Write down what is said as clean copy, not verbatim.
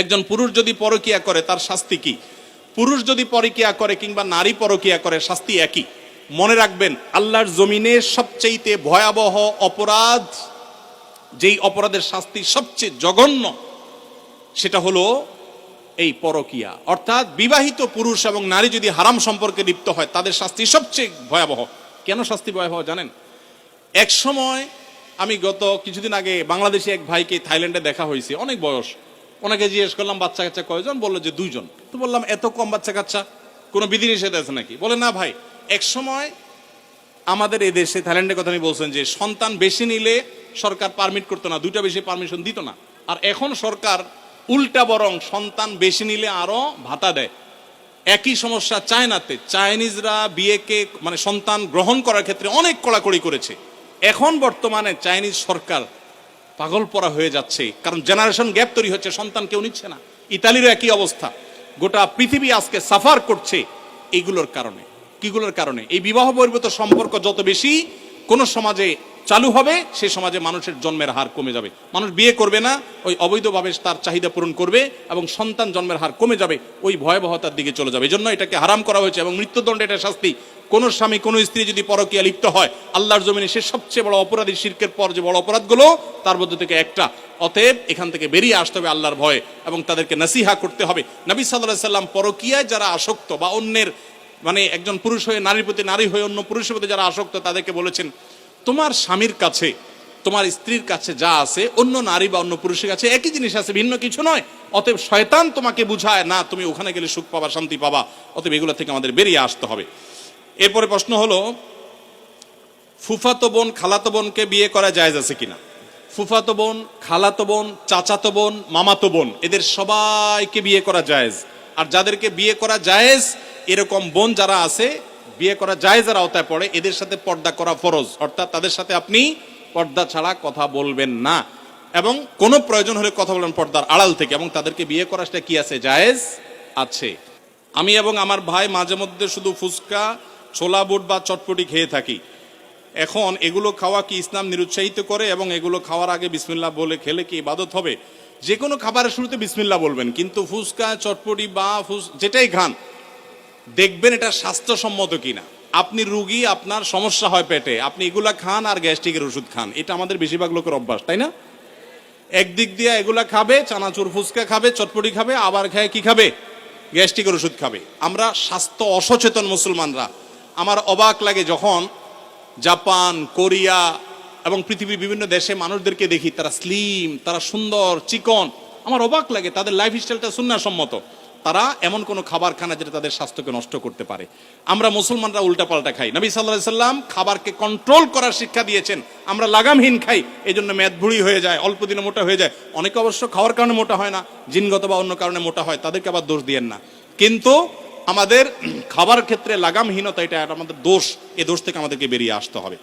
একজন পুরুষ যদি পরকিয়া করে তার শাস্তি কি? পুরুষ যদি পরকিয়া করে কিংবা নারী পরকিয়া করে শাস্তি একই। মনে রাখবেন, আল্লাহর জমিনে সবচেয়ে ভয়াবহ অপরাধ, যেই অপরাধের শাস্তি সবচেয়ে জঘন্য, সেটা হলো এই পরকিয়া। অর্থাৎ বিবাহিত পুরুষ এবং নারী যদি হারাম সম্পর্কে লিপ্ত হয় তাদের শাস্তি সবচেয়ে ভয়াবহ। কেন শাস্তি ভয়াবহ জানেন? এক সময় আমি গত কিছুদিন আগে বাংলাদেশি এক ভাইকে থাইল্যান্ডে দেখা হয়েছে, অনেক বয়স। ওনাকে জিজ্ঞেস করলাম বাচ্চা কাচ্চা কয়জন, বললো যে 2 জন। তো বললাম এত কম বাচ্চা কাচ্চা, কোনো বিধিনিষেধ আছে নাকি? বলে না ভাই, এক সময় আমাদের এই দেশে, থাইল্যান্ডের কথা আমি বলছেন, যে সন্তান বেশি নিলে সরকার পারমিট করতো না, 2টা বেশি পারমিশন দিত না। আর এখন সরকার উল্টা, বরং সন্তান বেশি নিলে আরো ভাতা দেয়। একই সমস্যা চায়নাতে। চাইনিজরা বিয়েকে মানে সন্তান গ্রহণ করার ক্ষেত্রে অনেক কড়াকড়ি করেছে। এখন বর্তমানে চাইনিজ সরকার পাগল পরা হয়ে যাচ্ছে, কারণ জেনারেশন গ্যাপ তৈরি হচ্ছে, সন্তান কেউ নিচ্ছে না। ইতালিরও একই অবস্থা। গোটা পৃথিবী আজকে সাফার করছে এইগুলোর কারণে। কিগুলোর কারণে? এই বিবাহ বহির্ভূত সম্পর্ক যত বেশি কোন সমাজে চালু হবে, সেই সমাজে মানুষের জন্মের হার কমে যাবে। মানুষ বিয়ে করবে না, ওই অবৈধভাবে তার চাহিদা পূরণ করবে এবং সন্তান জন্মের হার কমে যাবে, ওই ভয়াবহতার দিকে চলে যাবে। এই জন্য এটাকে হারাম করা হয়েছে এবং মৃত্যুদণ্ড এটা শাস্তি। কোন স্বামী কোন স্ত্রী যদি পরকীয়া লিপ্ত হয়, আল্লাহর জমিনে সে সবচেয়ে বড় অপরাধী। শিরকের পর যে বড় অপরাধগুলো, তার মধ্যে থেকে একটা। অতএব এখান থেকে বেরিয়ে আসতে হবে আল্লাহর ভয়ে এবং তাদেরকে নসিহা করতে হবে। নবী সাল্লাল্লাহু আলাইহি সাল্লাম পরকীয়ায় যারা আসক্ত বা অন্যের মানে একজন পুরুষ হয়ে নারীর প্রতি, নারী হয়ে অন্য পুরুষের প্রতি যারা আসক্ত, তাদেরকে বলেছেন তোমার স্বামীর কাছে, তোমার স্ত্রীর কাছে যা আছে অন্য নারী বা অন্য পুরুষের কাছে একই জিনিস আছে, ভিন্ন কিছু নয়। অতএব শয়তান তোমাকে বুঝায় না তুমি ওখানে গেলে সুখ পাবা, শান্তি পাবা। অতএব এগুলো থেকে আমাদের বেরিয়ে আসতে হবে। এরপরে প্রশ্ন হলো, ফুফাতো বোন খালাতো বোনকে বিয়ে করা জায়েজ আছে কিনা? ফুফাতো বোন, খালাতো বোন, চাচাতো বোন, মামাতো বোন, এদের সবাইকে বিয়ে করা জায়েজ। আর যাদেরকে বিয়ে করা জায়েজ, এরকম বোন যারা আছে, বিয়ে করা জায়েজের আওতায় পড়ে, এদের সাথে পর্দা করা ফরজ। অর্থাৎ তাদের সাথে আপনি পর্দা ছাড়া কথা বলবেন না, এবং কোনো প্রয়োজন হলে কথা বলবেন পর্দার আড়াল থেকে, এবং তাদেরকে বিয়ে করা সেটা কি আছে? জায়েজ আছে। আমি এবং আমার ভাই মাঝে মধ্যে শুধু ফুচকা, ছোলা বুট বা চটপটি খেয়ে থাকি। এখন এগুলো খাওয়া কি ইসলাম নিরুৎসাহিত করে? এবং এগুলো খাওয়ার আগে বিসমিল্লাহ বলে খেলে কি ইবাদত হবে? যে কোনো খাবারের শুরুতে বিসমিল্লাহ বলবেন, কিন্তু ফুচকা, চটপটি বা যেটাই খান, দেখবেন এটা স্বাস্থ্যসম্মত কিনা। আপনি রুগী, আপনার সমস্যা হয় পেটে, আপনি এগুলা খান আর গ্যাস্ট্রিকের ওষুধ খান। এটা আমাদের বেশিরভাগ লোকের অভ্যাস, তাই না? একদিক দিয়ে এগুলা খাবে, চানাচুর ফুচকা খাবে, চটপটি খাবে, আবার খায় কি খাবে? গ্যাস্ট্রিকের ওষুধ খাবে। আমরা স্বাস্থ্য অসচেতন মুসলমানরা। আমার অবাক লাগে যখন জাপান, কোরিয়া এবং পৃথিবীর বিভিন্ন দেশে মানুষদেরকে দেখি, তারা স্লিম, তারা সুন্দর, চিকন। আমার অবাক লাগে, তাদের লাইফ স্টাইলটা সুন্নাহসম্মত। তারা এমন কোনো খাবার খায় না যেটা তাদের স্বাস্থ্যকে নষ্ট করতে পারে। আমরা মুসলমানরা উল্টাপাল্টা খাই। নবী সাল্লাল্লাহু আলাইহি সাল্লাম খাবারকে কন্ট্রোল করার শিক্ষা দিয়েছেন। আমরা লাগামহীন খাই, এই জন্য মেদভুড়ি হয়ে যায়, অল্প দিনে মোটা হয়ে যায়। অনেকে অবশ্য খাওয়ার কারণে মোটা হয় না, জিনগত বা অন্য কারণে মোটা হয়, তাদেরকে আবার দোষ দিয়েন না। কিন্তু আমাদের খাবার ক্ষেত্রে লাগামহীনতা, এটা আমাদের দোষ। এই দোষ থেকে আমাদেরকে বেরিয়ে আসতে হবে।